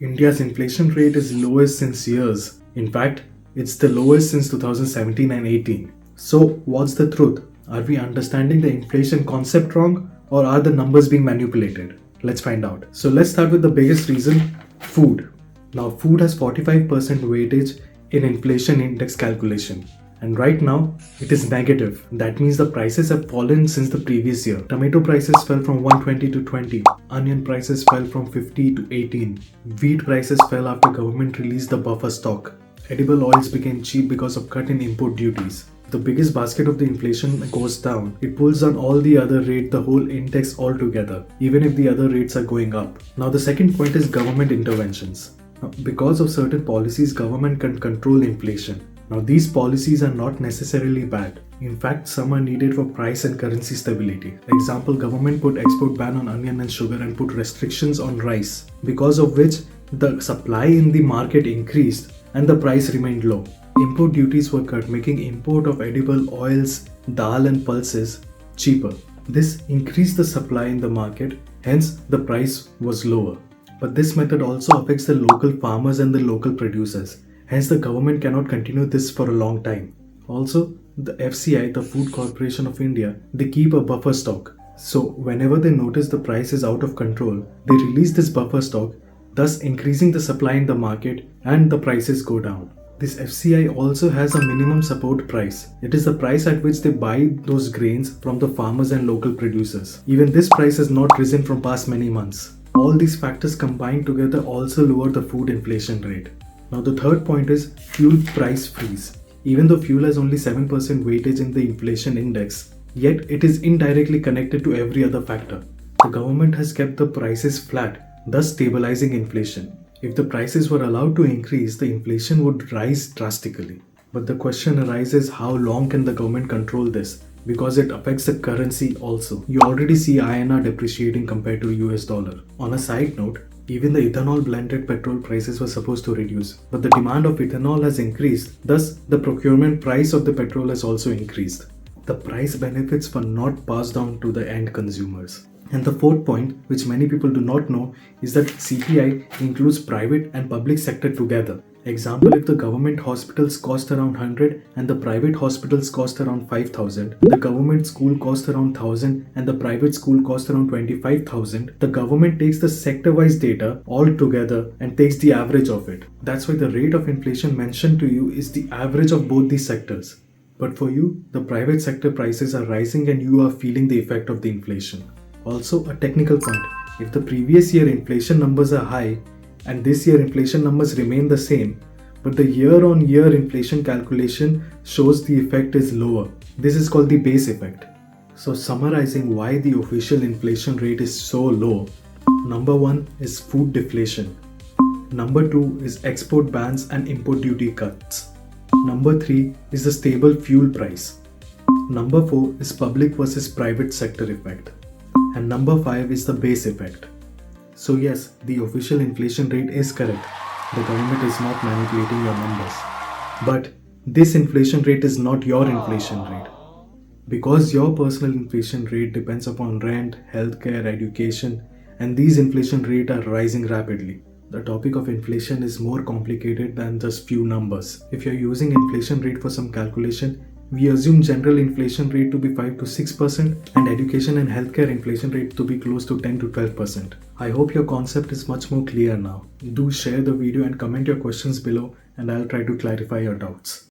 India's inflation rate is lowest since years. In fact, it's the lowest since 2017 and 18. So, what's the truth? Are we understanding the inflation concept wrong, or are the numbers being manipulated? Let's find out. So, let's start with the biggest reason: food. Now, food has 45% weightage in inflation index calculation. And right now, it is negative. That means the prices have fallen since the previous year. Tomato prices fell from 120 to 20. Onion prices fell from 50 to 18. Wheat prices fell after government released the buffer stock. Edible oils became cheap because of cut in import duties. The biggest basket of the inflation goes down, it pulls down all the other rate, the whole index altogether, even if the other rates are going up. Now the second point is government interventions. Now, because of certain policies, government can control inflation. Now these policies are not necessarily bad. In fact, some are needed for price and currency stability. Example, government put export ban on onion and sugar and put restrictions on rice, because of which the supply in the market increased and the price remained low. Import duties were cut, making import of edible oils, dal and pulses cheaper. This increased the supply in the market, hence the price was lower. But this method also affects the local farmers and the local producers. Hence, the government cannot continue this for a long time. Also, the FCI, the Food Corporation of India, they keep a buffer stock. So, whenever they notice the price is out of control, they release this buffer stock, thus increasing the supply in the market and the prices go down. This FCI also has a minimum support price. It is the price at which they buy those grains from the farmers and local producers. Even this price has not risen from past many months. All these factors combined together also lower the food inflation rate. Now the third point is fuel price freeze. Even though fuel has only 7% weightage in the inflation index, yet it is indirectly connected to every other factor. The government has kept the prices flat, thus stabilizing inflation. If the prices were allowed to increase, the inflation would rise drastically. But the question arises, how long can the government control this? Because it affects the currency also. You already see INR depreciating compared to US dollar. On a side note, even the ethanol blended petrol prices were supposed to reduce, but the demand of ethanol has increased, thus the procurement price of the petrol has also increased. The price benefits were not passed down to the end consumers. And the fourth point, which many people do not know, is that CPI includes private and public sector together. Example, if the government hospitals cost around 100 and the private hospitals cost around 5,000, the government school cost around 1,000 and the private school cost around 25,000, the government takes the sector-wise data all together and takes the average of it. That's why the rate of inflation mentioned to you is the average of both these sectors. But for you, the private sector prices are rising and you are feeling the effect of the inflation. Also, a technical point, if the previous year inflation numbers are high and this year inflation numbers remain the same, but the year-on-year inflation calculation shows the effect is lower. This is called the base effect. So summarizing why the official inflation rate is so low, number 1 is food deflation. Number 2 is export bans and import duty cuts. Number 3 is the stable fuel price. Number 4 is public versus private sector effect. And number 5 is the base effect. So yes, the official inflation rate is correct. The government is not manipulating your numbers. But this inflation rate is not your inflation rate. Because your personal inflation rate depends upon rent, healthcare, education, and these inflation rates are rising rapidly. The topic of inflation is more complicated than just few numbers. If you're using inflation rate for some calculation, we assume general inflation rate to be 5 to 6% and education and healthcare inflation rate to be close to 10 to 12%. I hope your concept is much more clear now. Do share the video and comment your questions below and I'll try to clarify your doubts.